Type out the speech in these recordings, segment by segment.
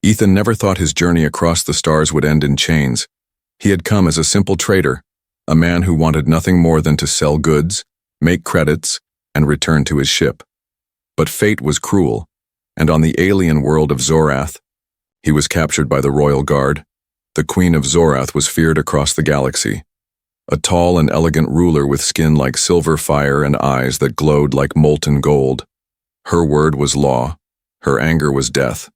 Ethan never thought his journey across the stars would end in chains. He had come as a simple trader, a man who wanted nothing more than to sell goods, make credits, and return to his ship. But fate was cruel, and on the alien world of Zorath, he was captured by the Royal Guard. The Queen of Zorath was feared across the galaxy. A tall and elegant ruler with skin like silver fire and eyes that glowed like molten gold. Her word was law, her anger was death,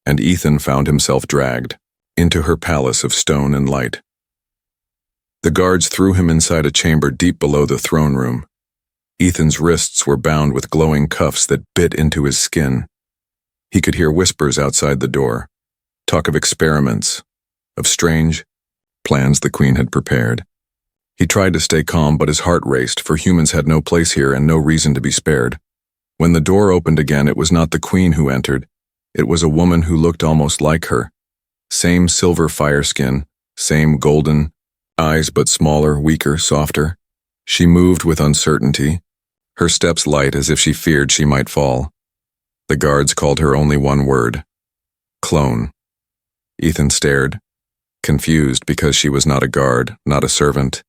and Ethan found himself dragged into her palace of stone and light. The guards threw him inside a chamber deep below the throne room. Ethan's wrists were bound with glowing cuffs that bit into his skin. He could hear whispers outside the door, talk of experiments, of strange plans the Queen had prepared. He tried to stay calm, but his heart raced, for humans had no place here and no reason to be spared. When the door opened again, it was not the Queen who entered. It was a woman who looked almost like her. Same silver fire skin, same golden eyes, but smaller, weaker, softer. She moved with uncertainty, her steps light as if she feared she might fall. The guards called her only one word: clone. Ethan stared, confused because she was not a guard, not a servant.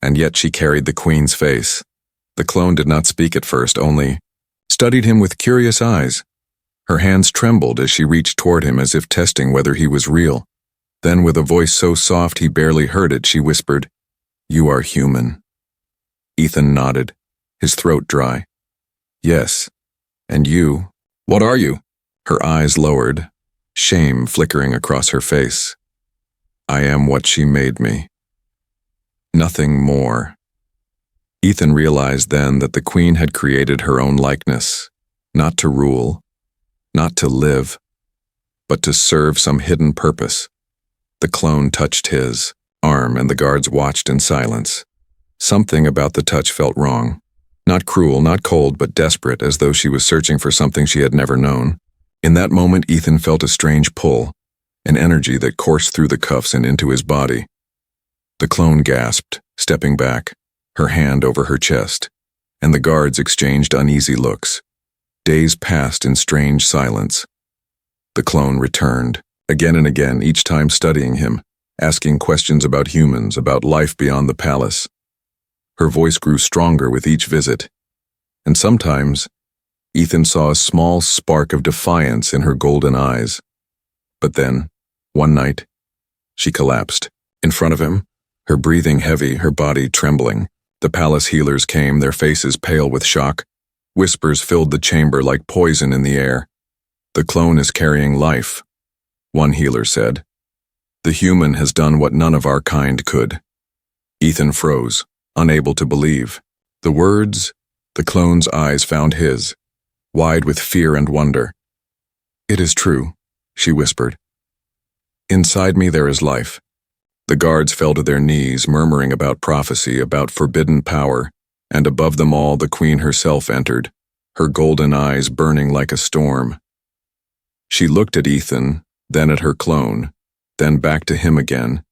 And yet she carried the Queen's face. The clone did not speak at first, only studied him with curious eyes. Her hands trembled as she reached toward him as if testing whether he was real. Then, with a voice so soft he barely heard it, she whispered, "You are human." Ethan nodded, his throat dry. "Yes. And you? What are you?" Her eyes lowered, shame flickering across her face. "I am what she made me. Nothing more." Ethan realized then that the Queen had created her own likeness, not to rule, not to live, but to serve some hidden purpose. The clone touched his arm, and the guards watched in silence. Something about the touch felt wrong. Not cruel, not cold, but desperate, as though she was searching for something she had never known. In that moment, Ethan felt a strange pull, an energy that coursed through the cuffs and into his body. The clone gasped, stepping back, her hand over her chest, and the guards exchanged uneasy looks. Days passed in strange silence. The clone returned, again and again, each time studying him, asking questions about humans, about life beyond the palace. Her voice grew stronger with each visit, and sometimes Ethan saw a small spark of defiance in her golden eyes. But then, one night, she collapsed in front of him, her breathing heavy, her body trembling. The palace healers came, their faces pale with shock. Whispers filled the chamber like poison in the air. "The clone is carrying life," one healer said. "The human has done what none of our kind could." Ethan froze, unable to believe. The words, the clone's eyes found his, wide with fear and wonder. "It is true," she whispered. "Inside me there is life." The guards fell to their knees, murmuring about prophecy, about forbidden power, and above them all the Queen herself entered, her golden eyes burning like a storm. She looked at Ethan, then at her clone, then back to him again,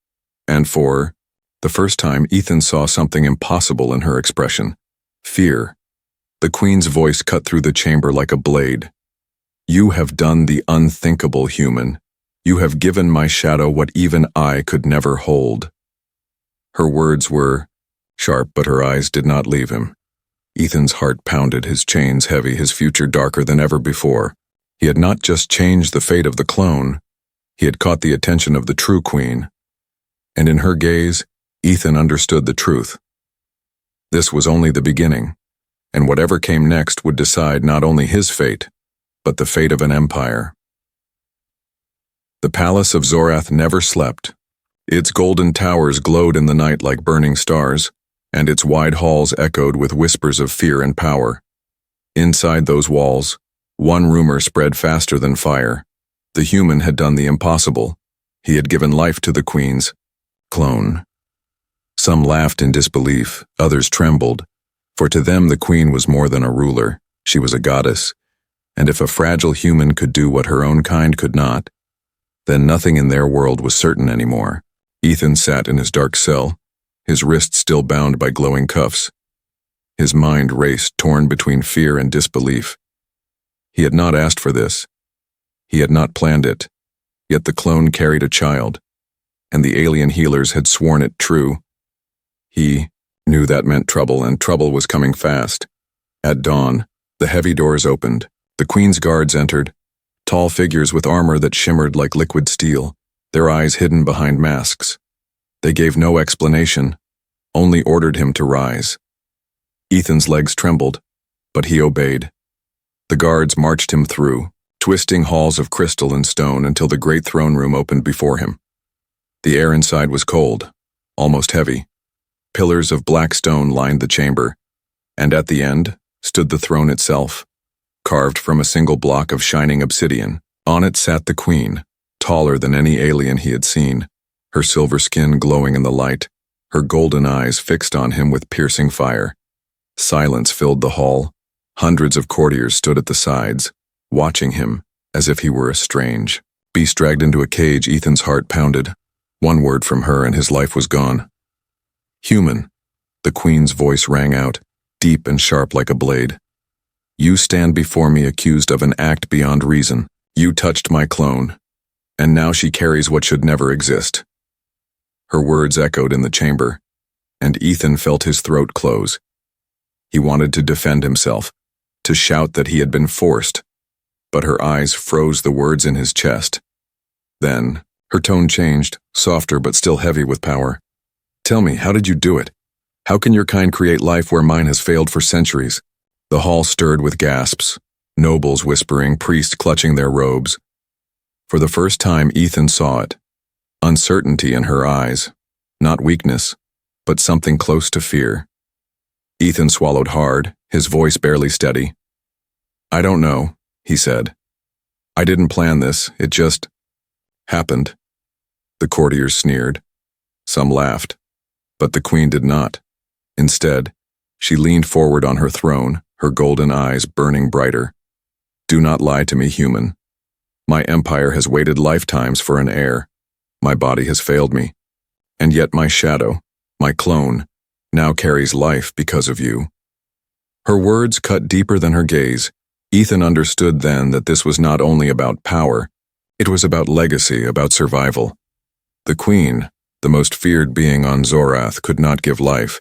and for the first time Ethan saw something impossible in her expression: fear. The Queen's voice cut through the chamber like a blade. "You have done the unthinkable, human. You have given my shadow what even I could never hold." Her words were sharp, but her eyes did not leave him. Ethan's heart pounded, his chains heavy, his future darker than ever before. He had not just changed the fate of the clone, he had caught the attention of the true Queen. And in her gaze, Ethan understood the truth. This was only the beginning, and whatever came next would decide not only his fate, but the fate of an empire. The palace of Zorath never slept. Its golden towers glowed in the night like burning stars, and its wide halls echoed with whispers of fear and power. Inside those walls, one rumor spread faster than fire. The human had done the impossible. He had given life to the Queen's clone. Some laughed in disbelief, others trembled, for to them the Queen was more than a ruler. She was a goddess, and if a fragile human could do what her own kind could not, then nothing in their world was certain anymore. Ethan sat in his dark cell, his wrists still bound by glowing cuffs. His mind raced, torn between fear and disbelief. He had not asked for this. He had not planned it. Yet the clone carried a child, and the alien healers had sworn it true. He knew that meant trouble, and trouble was coming fast. At dawn, the heavy doors opened. The Queen's guards entered, tall figures with armor that shimmered like liquid steel, their eyes hidden behind masks. They gave no explanation, only ordered him to rise. Ethan's legs trembled, but he obeyed. The guards marched him through, twisting halls of crystal and stone until the great throne room opened before him. The air inside was cold, almost heavy. Pillars of black stone lined the chamber, and at the end stood the throne itself, carved from a single block of shining obsidian. On it sat the Queen, taller than any alien he had seen, her silver skin glowing in the light, her golden eyes fixed on him with piercing fire. Silence filled the hall. Hundreds of courtiers stood at the sides, watching him as if he were a strange beast dragged into a cage. Ethan's heart pounded. One word from her and his life was gone. "Human," the Queen's voice rang out, deep and sharp like a blade. "You stand before me accused of an act beyond reason. You touched my clone, and now she carries what should never exist." Her words echoed in the chamber, and Ethan felt his throat close. He wanted to defend himself, to shout that he had been forced, but her eyes froze the words in his chest. Then, her tone changed, softer but still heavy with power. "Tell me, how did you do it? How can your kind create life where mine has failed for centuries?" The hall stirred with gasps, nobles whispering, priests clutching their robes. For the first time, Ethan saw it. Uncertainty in her eyes, not weakness, but something close to fear. Ethan swallowed hard, his voice barely steady. "I don't know," he said. "I didn't plan this, it just happened." The courtiers sneered. Some laughed, but the Queen did not. Instead, she leaned forward on her throne, her golden eyes burning brighter. "Do not lie to me, human. My empire has waited lifetimes for an heir. My body has failed me. And yet my shadow, my clone, now carries life because of you." Her words cut deeper than her gaze. Ethan understood then that this was not only about power, it was about legacy, about survival. The Queen, the most feared being on Zorath, could not give life,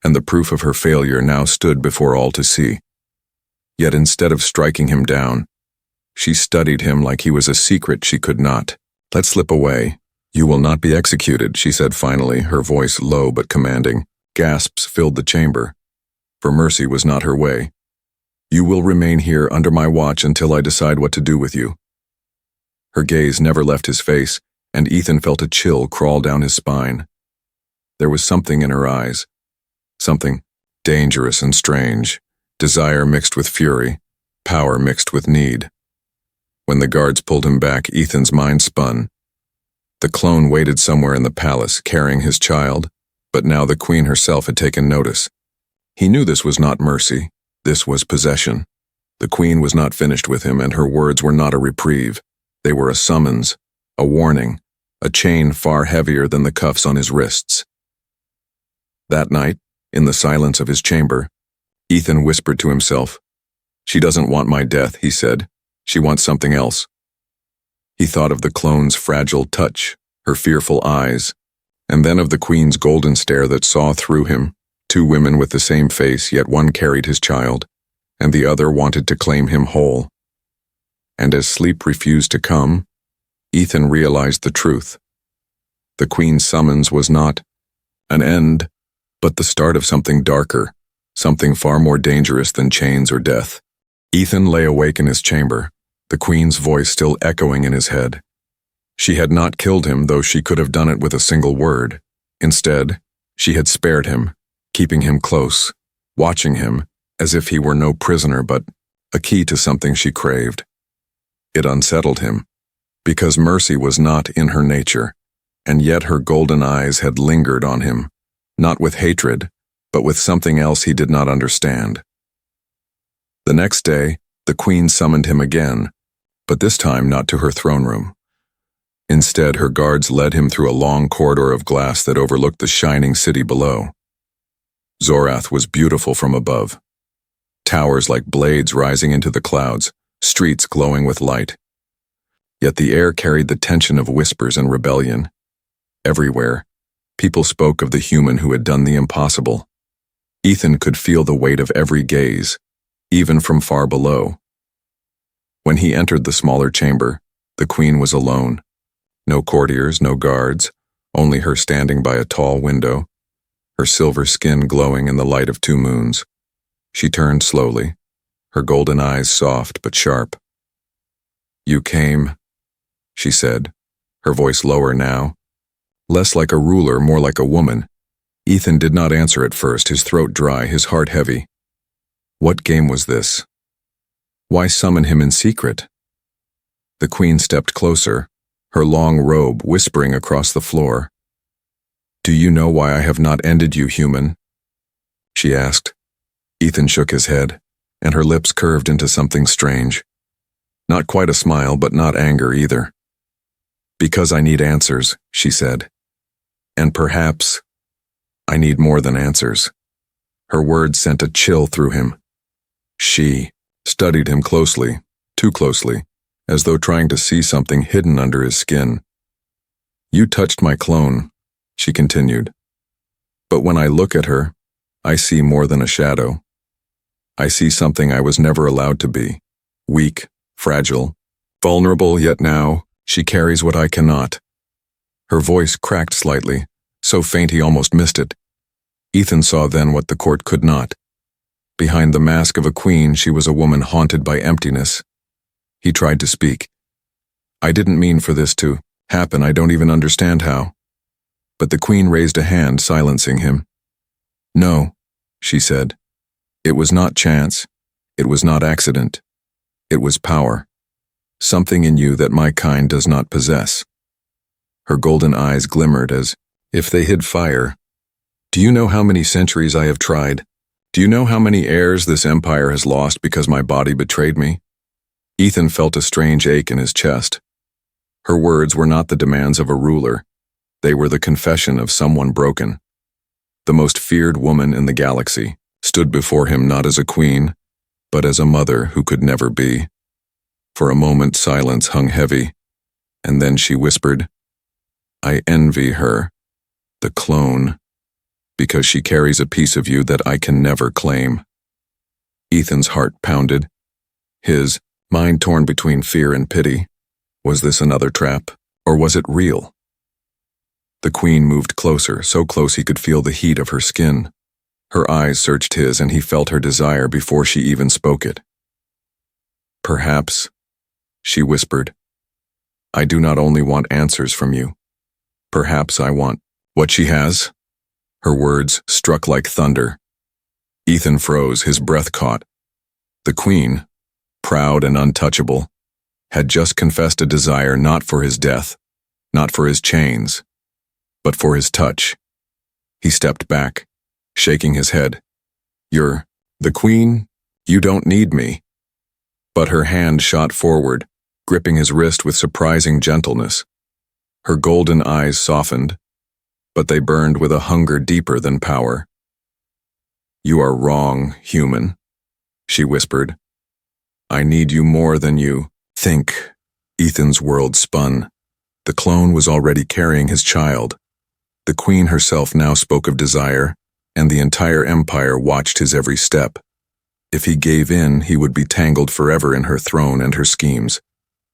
and the proof of her failure now stood before all to see. Yet instead of striking him down, she studied him like he was a secret she could not let slip away. "You will not be executed," she said finally, her voice low but commanding. Gasps filled the chamber, for mercy was not her way. "You will remain here under my watch until I decide what to do with you." Her gaze never left his face, and Ethan felt a chill crawl down his spine. There was something in her eyes, something dangerous and strange, desire mixed with fury, power mixed with need. When the guards pulled him back, Ethan's mind spun. The clone waited somewhere in the palace, carrying his child, but now the Queen herself had taken notice. He knew this was not mercy, this was possession. The Queen was not finished with him, and her words were not a reprieve. They were a summons, a warning, a chain far heavier than the cuffs on his wrists. That night, in the silence of his chamber, Ethan whispered to himself, "She doesn't want my death," he said. "She wants something else." He thought of the clone's fragile touch, her fearful eyes, and then of the Queen's golden stare that saw through him. Two women with the same face, yet one carried his child, and the other wanted to claim him whole. And as sleep refused to come, Ethan realized the truth. The Queen's summons was not an end, but the start of something darker, something far more dangerous than chains or death. Ethan lay awake in his chamber, the Queen's voice still echoing in his head. She had not killed him, though she could have done it with a single word. Instead, she had spared him, keeping him close, watching him as if he were no prisoner but a key to something she craved. It unsettled him, because mercy was not in her nature, and yet her golden eyes had lingered on him, not with hatred, but with something else he did not understand. The next day, the Queen summoned him again, but this time not to her throne room. Instead, her guards led him through a long corridor of glass that overlooked the shining city below. Zorath was beautiful from above. Towers like blades rising into the clouds, streets glowing with light. Yet the air carried the tension of whispers and rebellion. Everywhere, people spoke of the human who had done the impossible. Ethan could feel the weight of every gaze, even from far below. When he entered the smaller chamber, the queen was alone. No courtiers, no guards, only her standing by a tall window, her silver skin glowing in the light of 2 moons. She turned slowly, her golden eyes soft but sharp. "You came," she said, her voice lower now, less like a ruler, more like a woman. Ethan did not answer at first, his throat dry, his heart heavy. What game was this? Why summon him in secret? The queen stepped closer, her long robe whispering across the floor. "Do you know why I have not ended you, human?" she asked. Ethan shook his head, and her lips curved into something strange. Not quite a smile, but not anger either. "Because I need answers," she said. "And perhaps I need more than answers." Her words sent a chill through him. She studied him closely, too closely, as though trying to see something hidden under his skin. "You touched my clone," she continued. "But when I look at her, I see more than a shadow. I see something I was never allowed to be. Weak, fragile, vulnerable, yet now she carries what I cannot." Her voice cracked slightly, so faint he almost missed it. Ethan saw then what the court could not. Behind the mask of a queen, she was a woman haunted by emptiness. He tried to speak. "I didn't mean for this to happen, I don't even understand how." But the queen raised a hand, silencing him. "No," she said. "It was not chance. It was not accident. It was power. Something in you that my kind does not possess." Her golden eyes glimmered as if they hid fire. "Do you know how many centuries I have tried? Do you know how many heirs this empire has lost because my body betrayed me?" Ethan felt a strange ache in his chest. Her words were not the demands of a ruler. They were the confession of someone broken. The most feared woman in the galaxy stood before him not as a queen, but as a mother who could never be. For a moment silence hung heavy, and then she whispered, "I envy her, the clone, because she carries a piece of you that I can never claim." Ethan's heart pounded, his mind torn between fear and pity. Was this another trap, or was it real? The queen moved closer, so close he could feel the heat of her skin. Her eyes searched his, and he felt her desire before she even spoke it. "Perhaps," she whispered, "I do not only want answers from you. Perhaps I want what she has." Her words struck like thunder. Ethan froze, his breath caught. The queen, proud and untouchable, had just confessed a desire not for his death, not for his chains, but for his touch. He stepped back, shaking his head. "You're the queen? You don't need me." But her hand shot forward, gripping his wrist with surprising gentleness. Her golden eyes softened, but they burned with a hunger deeper than power. "You are wrong, human," she whispered. "I need you more than you think." Ethan's world spun. The clone was already carrying his child. The queen herself now spoke of desire, and the entire empire watched his every step. If he gave in, he would be tangled forever in her throne and her schemes.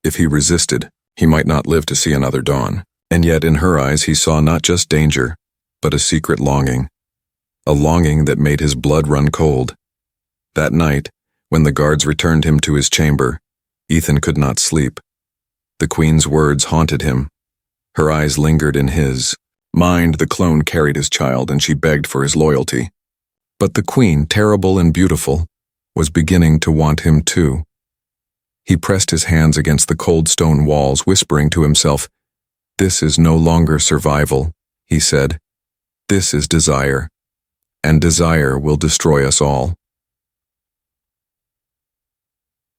If he resisted, he might not live to see another dawn. And yet in her eyes he saw not just danger, but a secret longing. A longing that made his blood run cold. That night, when the guards returned him to his chamber, Ethan could not sleep. The queen's words haunted him. Her eyes lingered in his mind. The clone carried his child, and she begged for his loyalty. But the queen, terrible and beautiful, was beginning to want him too. He pressed his hands against the cold stone walls, whispering to himself, "This is no longer survival," he said. "This is desire, and desire will destroy us all."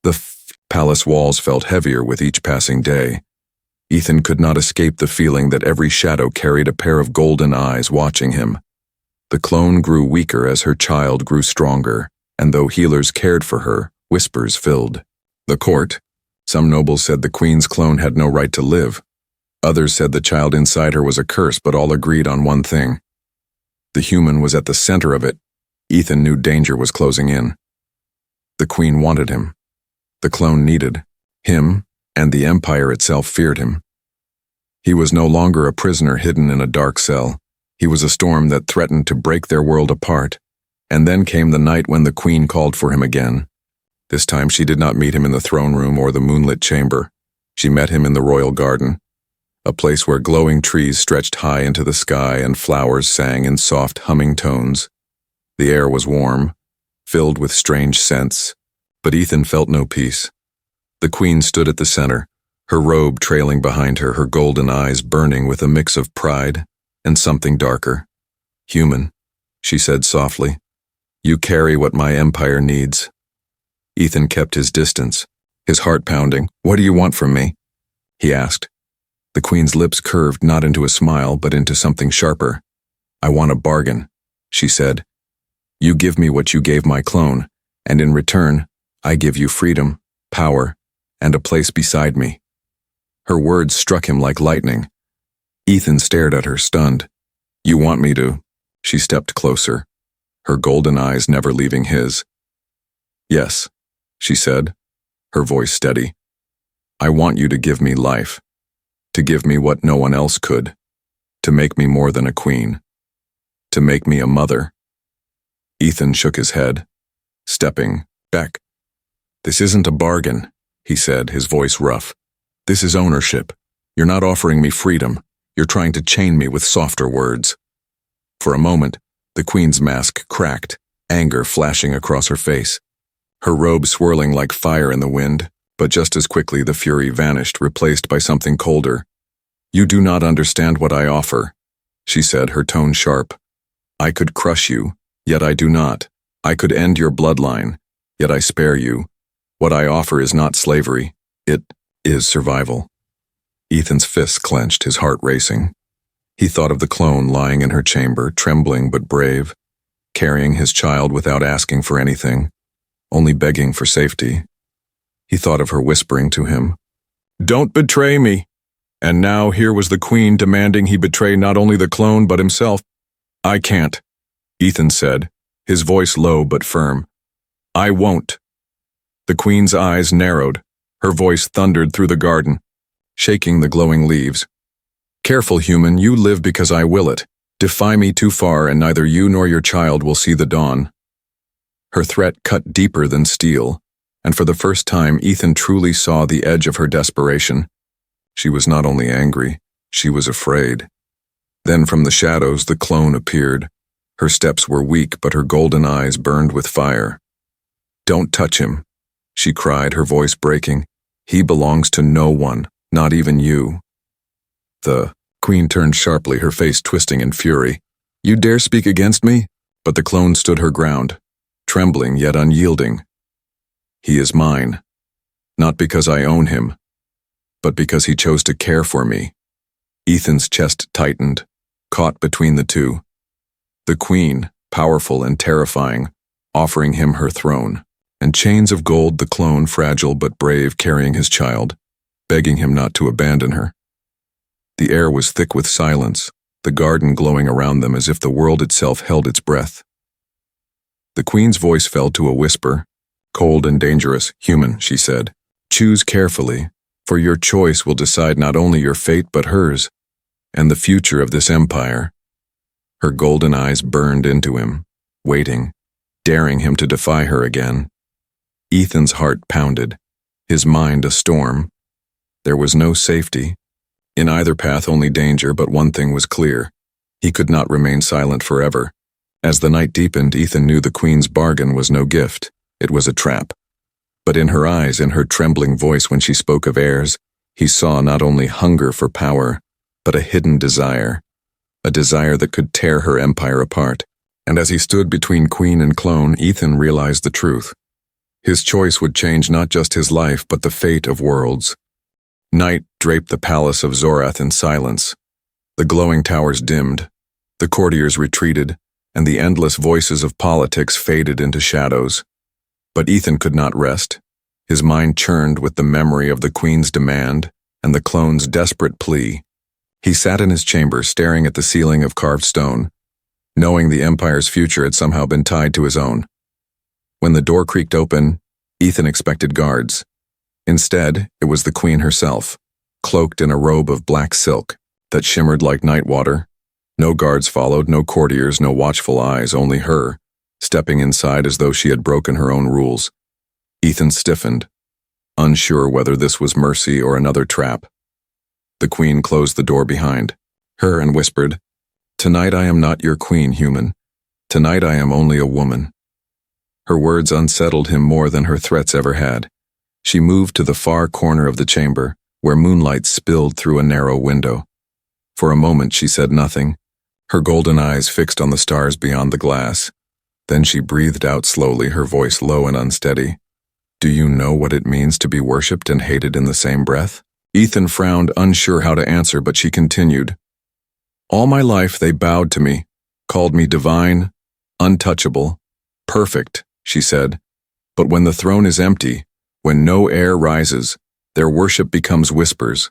The palace walls felt heavier with each passing day. Ethan could not escape the feeling that every shadow carried a pair of golden eyes watching him. The clone grew weaker as her child grew stronger, and though healers cared for her, whispers filled the court. Some nobles said the queen's clone had no right to live. Others said the child inside her was a curse, but all agreed on one thing. The human was at the center of it. Ethan knew danger was closing in. The queen wanted him. The clone needed him, and the empire itself feared him. He was no longer a prisoner hidden in a dark cell. He was a storm that threatened to break their world apart. And then came the night when the queen called for him again. This time she did not meet him in the throne room or the moonlit chamber. She met him in the royal garden, a place where glowing trees stretched high into the sky and flowers sang in soft humming tones. The air was warm, filled with strange scents, but Ethan felt no peace. The queen stood at the center, her robe trailing behind her, her golden eyes burning with a mix of pride and something darker. "Human," she said softly, "you carry what my empire needs." Ethan kept his distance, his heart pounding. "What do you want from me?" he asked. The queen's lips curved not into a smile, but into something sharper. "I want a bargain," she said. "You give me what you gave my clone, and in return, I give you freedom, power, and a place beside me." Her words struck him like lightning. Ethan stared at her, stunned. "You want me to?" She stepped closer, her golden eyes never leaving his. "Yes," she said, her voice steady. "I want you to give me life, to give me what no one else could, to make me more than a queen, to make me a mother." Ethan shook his head, stepping back. "This isn't a bargain," he said, his voice rough. "This is ownership. You're not offering me freedom. You're trying to chain me with softer words." For a moment, the queen's mask cracked, anger flashing across her face. Her robe swirling like fire in the wind, but just as quickly the fury vanished, replaced by something colder. "You do not understand what I offer," she said, her tone sharp. "I could crush you, yet I do not. I could end your bloodline, yet I spare you. What I offer is not slavery. It is survival." Ethan's fists clenched, his heart racing. He thought of the clone lying in her chamber, trembling but brave, carrying his child without asking for anything, only begging for safety. He thought of her whispering to him, "Don't betray me." And now here was the queen demanding he betray not only the clone but himself. "I can't," Ethan said, his voice low but firm. "I won't." The queen's eyes narrowed, her voice thundered through the garden, shaking the glowing leaves. "Careful, human, you live because I will it. Defy me too far and neither you nor your child will see the dawn." Her threat cut deeper than steel, and for the first time Ethan truly saw the edge of her desperation. She was not only angry, she was afraid. Then from the shadows the clone appeared. Her steps were weak, but her golden eyes burned with fire. "Don't touch him," she cried, her voice breaking. "He belongs to no one, not even you." The queen turned sharply, her face twisting in fury. "You dare speak against me?" But the clone stood her ground, trembling yet unyielding. "He is mine, not because I own him, but because he chose to care for me." Ethan's chest tightened, caught between the two. The queen, powerful and terrifying, offering him her throne, and chains of gold, the clone, fragile but brave, carrying his child, begging him not to abandon her. The air was thick with silence, the garden glowing around them as if the world itself held its breath. The queen's voice fell to a whisper. "Cold and dangerous, human," she said. "Choose carefully, for your choice will decide not only your fate but hers, and the future of this empire." Her golden eyes burned into him, waiting, daring him to defy her again. Ethan's heart pounded, his mind a storm. There was no safety. In either path only danger, but one thing was clear. He could not remain silent forever. As the night deepened, Ethan knew the queen's bargain was no gift. It was a trap. But in her eyes, in her trembling voice when she spoke of heirs, he saw not only hunger for power, but a hidden desire. A desire that could tear her empire apart. And as he stood between queen and clone, Ethan realized the truth. His choice would change not just his life, but the fate of worlds. Night draped the palace of Zorath in silence. The glowing towers dimmed, the courtiers retreated, and the endless voices of politics faded into shadows. But Ethan could not rest. His mind churned with the memory of the Queen's demand and the clone's desperate plea. He sat in his chamber staring at the ceiling of carved stone, knowing the Empire's future had somehow been tied to his own. When the door creaked open, Ethan expected guards. Instead, it was the Queen herself, cloaked in a robe of black silk that shimmered like night water. No guards followed, no courtiers, no watchful eyes, only her, stepping inside as though she had broken her own rules. Ethan stiffened, unsure whether this was mercy or another trap. The Queen closed the door behind her and whispered, "Tonight I am not your queen, human. Tonight I am only a woman." Her words unsettled him more than her threats ever had. She moved to the far corner of the chamber, where moonlight spilled through a narrow window. For a moment she said nothing, her golden eyes fixed on the stars beyond the glass. Then she breathed out slowly, her voice low and unsteady. "Do you know what it means to be worshipped and hated in the same breath?" Ethan frowned, unsure how to answer, but she continued. "All my life they bowed to me, called me divine, untouchable, perfect," she said. "But when the throne is empty, when no air rises, their worship becomes whispers.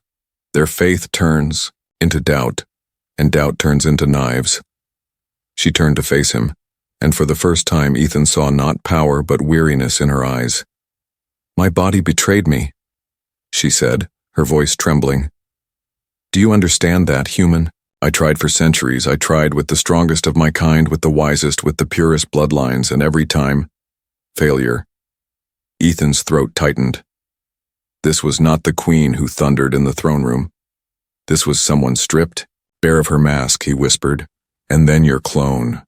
Their faith turns into doubt, and doubt turns into knives." She turned to face him, and for the first time Ethan saw not power but weariness in her eyes. "My body betrayed me," she said, her voice trembling. "Do you understand that, human? I tried for centuries. I tried with the strongest of my kind, with the wisest, with the purest bloodlines, and every time, failure." Ethan's throat tightened. This was not the Queen who thundered in the throne room. This was someone stripped, bare of her mask, he whispered, "and then your clone."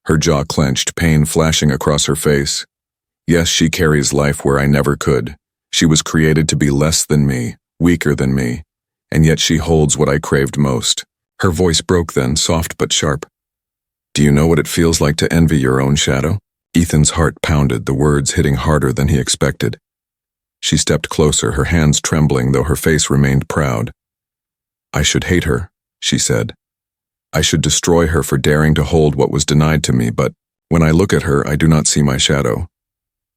Her jaw clenched, pain flashing across her face. "Yes, she carries life where I never could. She was created to be less than me, weaker than me, and yet she holds what I craved most." Her voice broke then, soft but sharp. "Do you know what it feels like to envy your own shadow?" Ethan's heart pounded, the words hitting harder than he expected. She stepped closer, her hands trembling, though her face remained proud. "I should hate her," she said. "I should destroy her for daring to hold what was denied to me, but when I look at her, I do not see my shadow.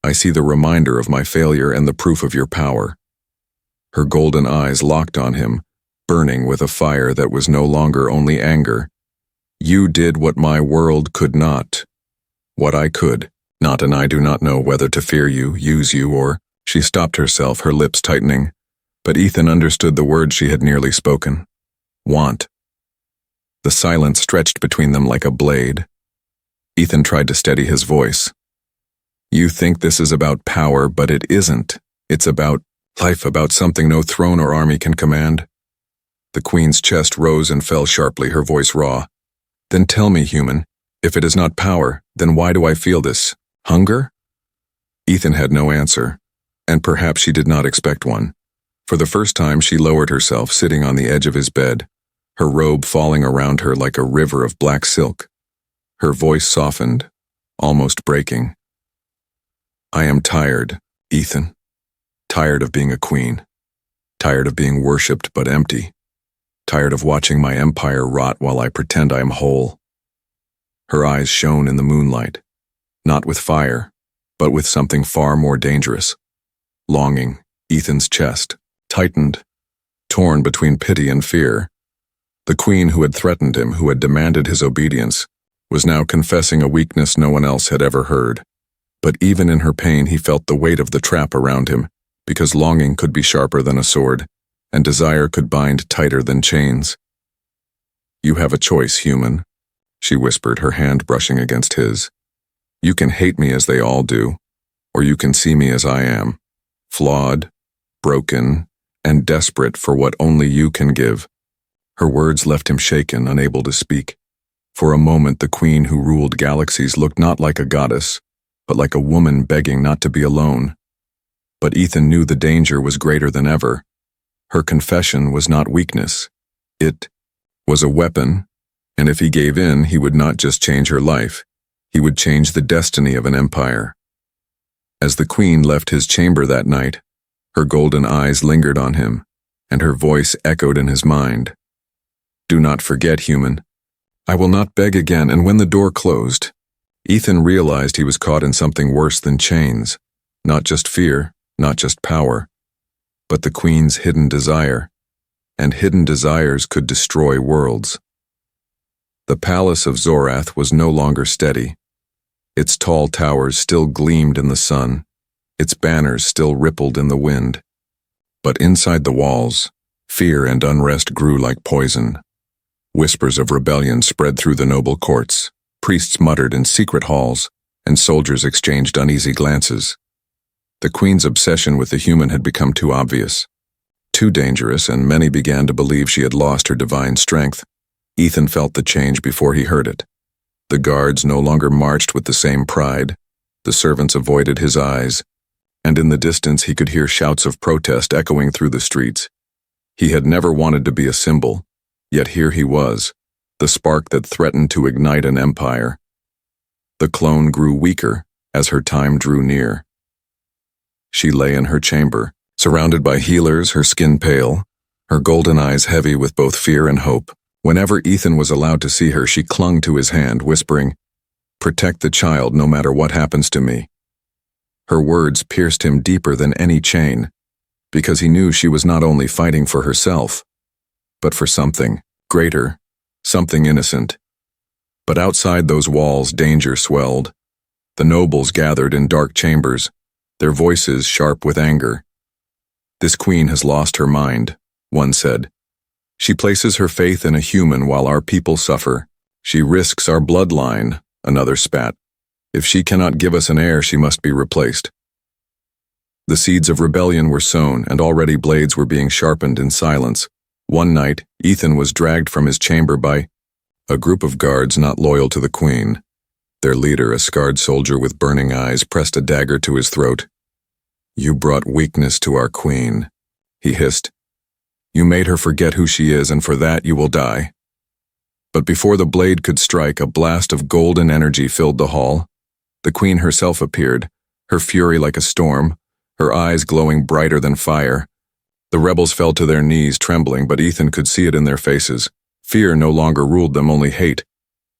I see the reminder of my failure and the proof of your power." Her golden eyes locked on him, burning with a fire that was no longer only anger. "You did what my world could not. What I could not, and I do not know whether to fear you, use you, or—" She stopped herself, her lips tightening, but Ethan understood the words she had nearly spoken. "Want." The silence stretched between them like a blade. Ethan tried to steady his voice. "You think this is about power, but it isn't. It's about life, about something no throne or army can command." The Queen's chest rose and fell sharply, her voice raw. "Then tell me, human, if it is not power, then why do I feel this? Hunger?" Ethan had no answer, and perhaps she did not expect one. For the first time she lowered herself, sitting on the edge of his bed, her robe falling around her like a river of black silk. Her voice softened, almost breaking. "I am tired, Ethan. Tired of being a queen. Tired of being worshipped but empty. Tired of watching my empire rot while I pretend I am whole." Her eyes shone in the moonlight, not with fire, but with something far more dangerous. Longing. Ethan's chest tightened, torn between pity and fear. The Queen who had threatened him, who had demanded his obedience, was now confessing a weakness no one else had ever heard. But even in her pain he felt the weight of the trap around him, because longing could be sharper than a sword, and desire could bind tighter than chains. "You have a choice, human," she whispered, her hand brushing against his. "You can hate me as they all do, or you can see me as I am, flawed, broken, and desperate for what only you can give." Her words left him shaken, unable to speak. For a moment the Queen who ruled galaxies looked not like a goddess, but like a woman begging not to be alone. But Ethan knew the danger was greater than ever. Her confession was not weakness. It was a weapon, and if he gave in, he would not just change her life, he would change the destiny of an empire. As the Queen left his chamber that night, her golden eyes lingered on him, and her voice echoed in his mind. "Do not forget, human. I will not beg again." And when the door closed, Ethan realized he was caught in something worse than chains. Not just fear, not just power, but the queen's hidden desire, and hidden desires could destroy worlds. The palace of Zorath was no longer steady. Its tall towers still gleamed in the sun, its banners still rippled in the wind. But inside the walls, fear and unrest grew like poison. Whispers of rebellion spread through the noble courts, priests muttered in secret halls, and soldiers exchanged uneasy glances. The queen's obsession with the human had become too obvious, too dangerous, and many began to believe she had lost her divine strength. Ethan felt the change before he heard it. The guards no longer marched with the same pride, the servants avoided his eyes, and in the distance he could hear shouts of protest echoing through the streets. He had never wanted to be a symbol, yet here he was, the spark that threatened to ignite an empire. The clone grew weaker as her time drew near. She lay in her chamber, surrounded by healers, her skin pale, her golden eyes heavy with both fear and hope. Whenever Ethan was allowed to see her, she clung to his hand, whispering, "Protect the child no matter what happens to me." Her words pierced him deeper than any chain, because he knew she was not only fighting for herself, but for something greater, something innocent. But outside those walls, danger swelled. The nobles gathered in dark chambers, their voices sharp with anger. "This queen has lost her mind," one said. "She places her faith in a human while our people suffer. She risks our bloodline," another spat. "If she cannot give us an heir, she must be replaced." The seeds of rebellion were sown, and already blades were being sharpened in silence. One night, Ethan was dragged from his chamber by a group of guards not loyal to the queen. Their leader, a scarred soldier with burning eyes, pressed a dagger to his throat. "You brought weakness to our queen," he hissed. "You made her forget who she is, and for that you will die." But before the blade could strike, a blast of golden energy filled the hall. The queen herself appeared, her fury like a storm, her eyes glowing brighter than fire. The rebels fell to their knees, trembling, but Ethan could see it in their faces. Fear no longer ruled them, only hate.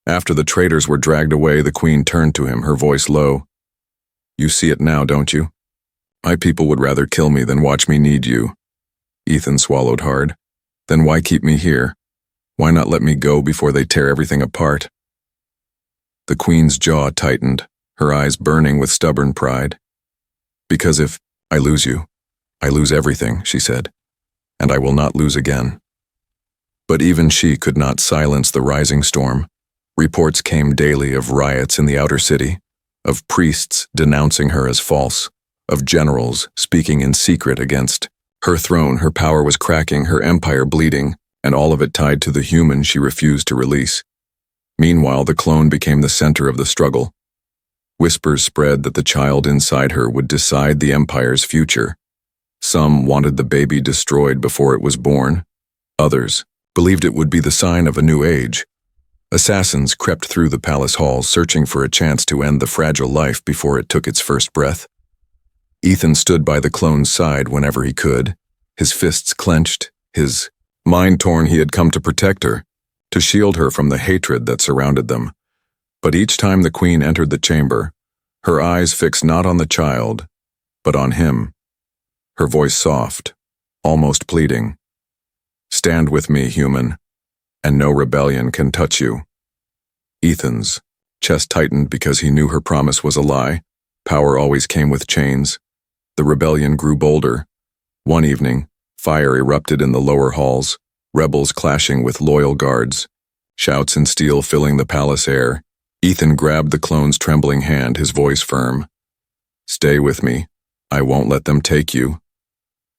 After the traitors were dragged away, the queen turned to him, her voice low. "You see it now, don't you? My people would rather kill me than watch me need you." Ethan swallowed hard. "Then why keep me here? Why not let me go before they tear everything apart?" The queen's jaw tightened, her eyes burning with stubborn pride. "Because if I lose you, I lose everything," she said, "and I will not lose again." But even she could not silence the rising storm. Reports came daily of riots in the outer city, of priests denouncing her as false, of generals speaking in secret against her throne. Her power was cracking, her empire bleeding, and all of it tied to the human she refused to release. Meanwhile, the clone became the center of the struggle. Whispers spread that the child inside her would decide the empire's future. Some wanted the baby destroyed before it was born. Others believed it would be the sign of a new age. Assassins crept through the palace halls, searching for a chance to end the fragile life before it took its first breath. Ethan stood by the clone's side whenever he could, his fists clenched, his mind torn. He had come to protect her, to shield her from the hatred that surrounded them. But each time the queen entered the chamber, her eyes fixed not on the child, but on him. Her voice soft, almost pleading. "Stand with me, human, and no rebellion can touch you." Ethan's chest tightened because he knew her promise was a lie. Power always came with chains. The rebellion grew bolder. One evening, fire erupted in the lower halls, rebels clashing with loyal guards, shouts and steel filling the palace air. Ethan grabbed the clone's trembling hand, his voice firm. "Stay with me. I won't let them take you."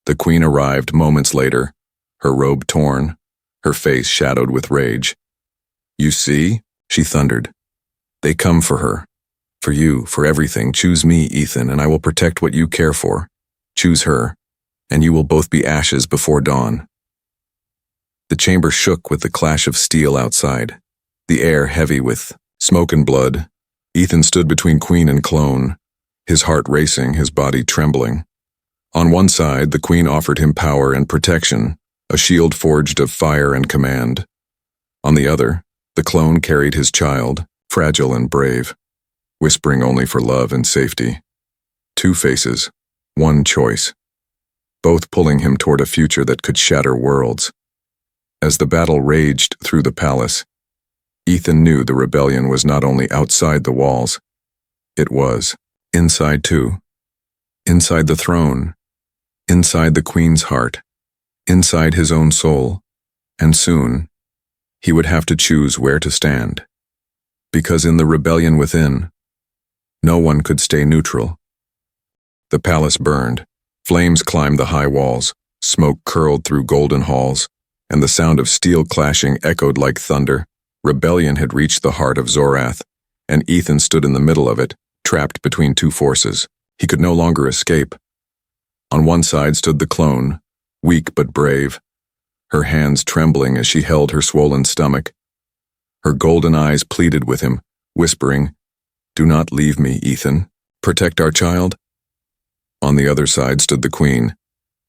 The queen arrived moments later, her robe torn, her face shadowed with rage. "You see?" she thundered. "They come for her. For you, for everything. Choose me, Ethan, and I will protect what you care for. Choose her, and you will both be ashes before dawn." The chamber shook with the clash of steel outside, the air heavy with smoke and blood. Ethan stood between queen and clone, his heart racing, his body trembling. On one side, the queen offered him power and protection, a shield forged of fire and command. On the other, the clone carried his child, fragile and brave, whispering only for love and safety. Two faces, One choice, both pulling him toward a future that could shatter worlds. As the battle raged through the palace, Ethan knew the rebellion was not only outside the walls, it was inside too. Inside the throne, inside the queen's heart, inside his own soul, and soon, he would have to choose where to stand. Because in the rebellion within, no one could stay neutral. The palace burned, flames climbed the high walls, smoke curled through golden halls, and the sound of steel clashing echoed like thunder. Rebellion had reached the heart of Zorath, and Ethan stood in the middle of it, trapped between two forces. He could no longer escape. On one side stood the clone, weak but brave, her hands trembling as she held her swollen stomach. Her golden eyes pleaded with him, whispering, "Do not leave me, Ethan. Protect our child." On the other side stood the queen,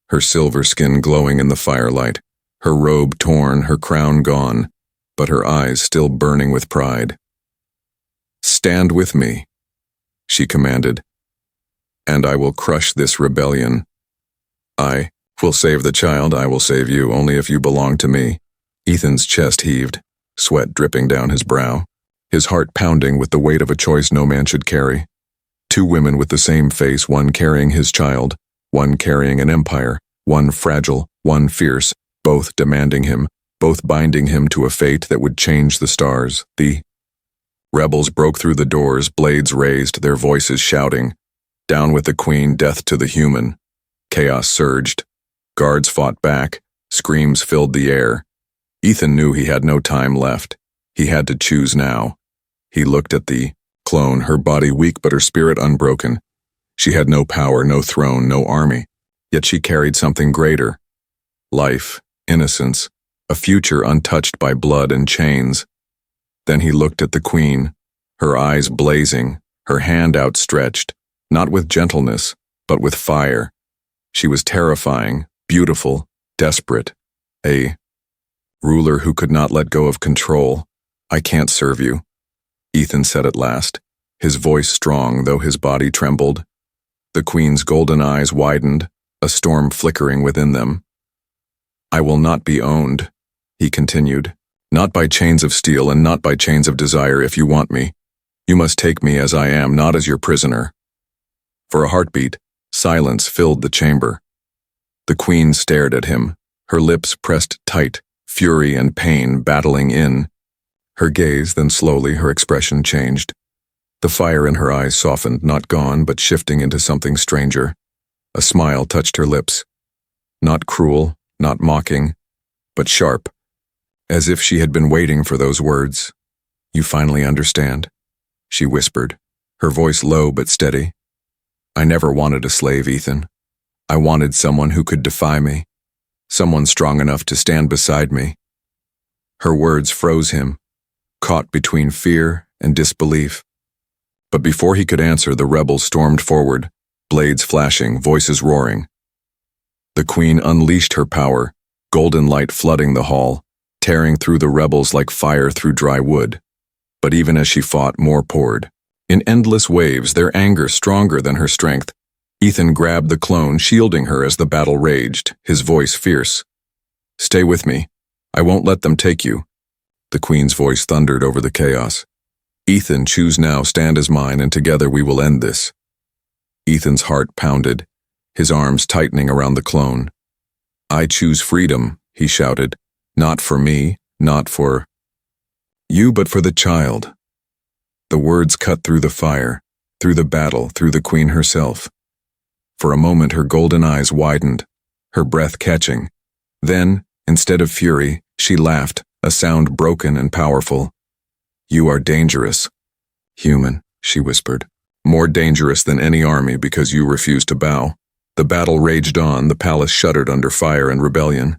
her silver skin glowing in the firelight, her robe torn, her crown gone, but her eyes still burning with pride. "Stand with me," she commanded, "and I will crush this rebellion. I will save the child, I will save you, only if you belong to me." Ethan's chest heaved, sweat dripping down his brow, his heart pounding with the weight of a choice no man should carry. Two women with the same face, one carrying his child, one carrying an empire, one fragile, one fierce, both demanding him, both binding him to a fate that would change the stars. The rebels broke through the doors, blades raised, their voices shouting, "Down with the queen, death to the human." Chaos surged. Guards fought back. Screams filled the air. Ethan knew he had no time left. He had to choose now. He looked at the clone, her body weak but her spirit unbroken. She had no power, no throne, no army, yet she carried something greater. Life, innocence, a future untouched by blood and chains. Then he looked at the queen, her eyes blazing, her hand outstretched, not with gentleness, but with fire. She was terrifying, beautiful, desperate, a ruler who could not let go of control. "I can't serve you," Ethan said at last, his voice strong though his body trembled. The queen's golden eyes widened, a storm flickering within them. "I will not be owned," he continued, "not by chains of steel and not by chains of desire if you want me. You must take me as I am, not as your prisoner." For a heartbeat, silence filled the chamber. The queen stared at him, her lips pressed tight, fury and pain battling in. Her gaze, then slowly her expression changed. The fire in her eyes softened, not gone, but shifting into something stranger. A smile touched her lips. Not cruel, not mocking, but sharp, as if she had been waiting for those words. "You finally understand?" she whispered, her voice low but steady. "I never wanted a slave, Ethan. I wanted someone who could defy me, someone strong enough to stand beside me." Her words froze him, caught between fear and disbelief. But before he could answer, the rebels stormed forward, blades flashing, voices roaring. The queen unleashed her power, golden light flooding the hall, tearing through the rebels like fire through dry wood. But even as she fought, more poured. In endless waves, their anger stronger than her strength. Ethan grabbed the clone, shielding her as the battle raged, his voice fierce. "Stay with me. I won't let them take you." The queen's voice thundered over the chaos. "Ethan, choose now, stand as mine, and together we will end this." Ethan's heart pounded, his arms tightening around the clone. "I choose freedom," he shouted. "Not for me, not for you, but for the child." The words cut through the fire, through the battle, through the queen herself. For a moment her golden eyes widened, her breath catching. Then, instead of fury, she laughed, a sound broken and powerful. "You are dangerous, human," she whispered. "More dangerous than any army because you refuse to bow." The battle raged on, the palace shuddered under fire and rebellion.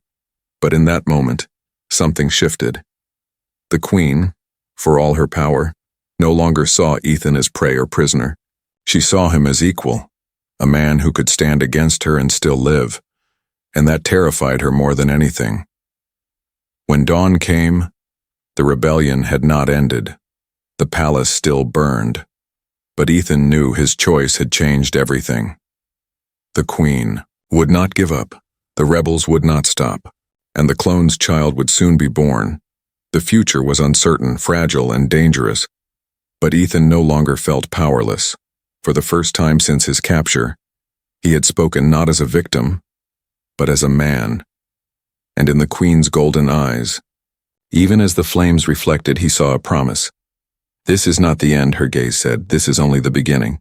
But in that moment, something shifted. The queen, for all her power, no longer saw Ethan as prey or prisoner. She saw him as equal, a man who could stand against her and still live, and that terrified her more than anything. When dawn came, the rebellion had not ended. The palace still burned, but Ethan knew his choice had changed everything. The Queen would not give up. The rebels would not stop. And the clone's child would soon be born. The future was uncertain, fragile, and dangerous. But Ethan no longer felt powerless. For the first time since his capture, he had spoken not as a victim, but as a man. And in the Queen's golden eyes, even as the flames reflected, he saw a promise. "This is not the end," her gaze said. "This is only the beginning."